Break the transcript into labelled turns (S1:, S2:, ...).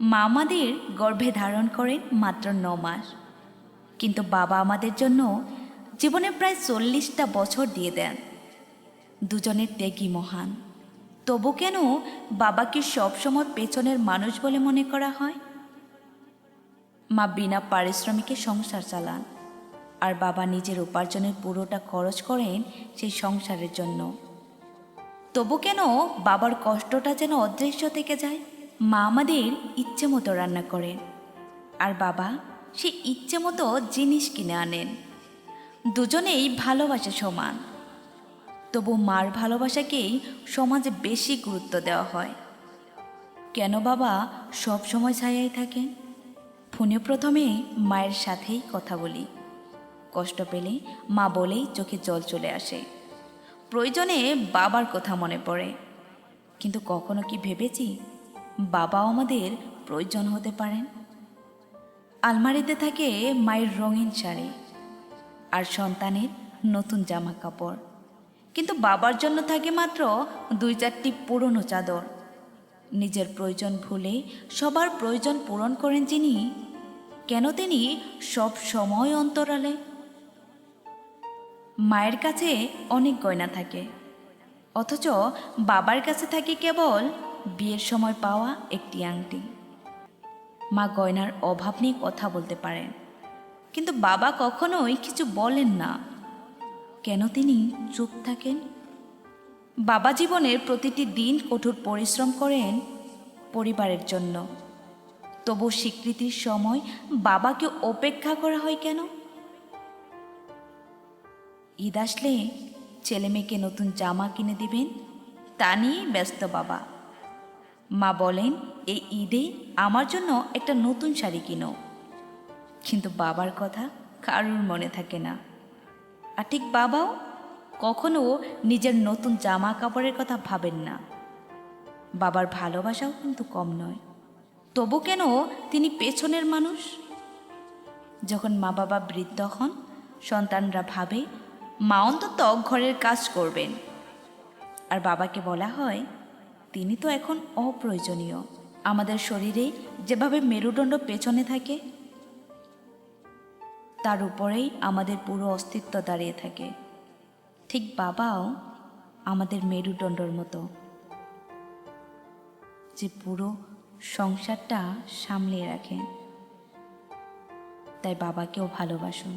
S1: মা আমাদের গর্ভে ধারণ করেন মাত্র ৯ মাস, কিন্তু বাবা আমাদের জন্য জীবনে প্রায় ৪০টা বছর দিয়ে দেন। দুজনের ত্যাগই মহান। তবু কেন বাবাকে সবসময় পেছনের মানুষ বলে মনে করা হয়? মা বিনা পারিশ্রমিকে সংসার চালান, আর বাবা নিজের উপার্জনের পুরোটা খরচ করেন সেই সংসারের জন্য। তবু কেন বাবার কষ্টটা যেন অদৃশ্য থেকে যায়? মা আমাদের ইচ্ছে মতো রান্না করেন, আর বাবা সে ইচ্ছে মতো জিনিস কিনে আনেন। দুজনেই ভালোবাসা সমান, তবু মার ভালোবাসাকেই সমাজে বেশি গুরুত্ব দেওয়া হয়। কেন বাবা সব সময় ছায়াই থাকেন? ফোনে প্রথমে মায়ের সাথেই কথা বলি, কষ্ট পেলে মা বলেই চোখে জল চলে আসে। প্রয়োজনে বাবার কথা মনে পড়ে, কিন্তু কখনো কি ভেবেছি বাবাও আমাদের প্রয়োজন হতে পারেন? আলমারিতে থাকে মায়ের রঙিন শাড়ি আর সন্তানের নতুন জামা কাপড়, কিন্তু বাবার জন্য থাকে মাত্র ২-৪টি পুরনো চাদর। নিজের প্রয়োজন ভুলে সবার প্রয়োজন পূরণ করেন যিনি, কেন তিনি সব সময় অন্তরালে? মায়ের কাছে অনেক গয়না থাকে, অথচ বাবার কাছে থাকে কেবল বিয়ের সময় পাওয়া একটি আংটি। মা গয়নার অভাব নিয়ে কথা বলতে পারেন, কিন্তু বাবা কখনোই কিছু বলেন না। কেন তিনি চুপ থাকেন? বাবা জীবনের প্রতিটি দিন কঠোর পরিশ্রম করেন পরিবারের জন্য, তবু স্বীকৃতির সময় বাবাকে অপেক্ষা করা হয় কেন? ঈদ আসলে ছেলে মেয়েকে নতুন জামা কিনে দিবেন, তা নিয়েই ব্যস্ত বাবা। মা বলেন এই ঈদে আমার জন্য একটা নতুন শাড়ি কিনো, কিন্তু বাবার কথা কারুর মনে থাকে না। আর ঠিক বাবাও কখনো নিজের নতুন জামা কাপড়ের কথা ভাবেন না। বাবার ভালোবাসাও কিন্তু কম নয়, তবু কেন তিনি পেছনের মানুষ? যখন মা বাবা বৃদ্ধ হন, সন্তানরা ভাবে মা অন্তত ঘরের কাজ করবেন, আর বাবাকে বলা হয় তিনি তো এখন অপ্রয়োজনীয়। আমাদের শরীরে যেভাবে মেরুদণ্ড পেছনে থাকে, তার উপরেই আমাদের পুরো অস্তিত্ব দাঁড়িয়ে থাকে। ঠিক বাবাও আমাদের মেরুদণ্ডর মতো, যে পুরো সংসারটা সামলিয়ে রাখেন। তাই বাবাকেও ভালোবাসুন।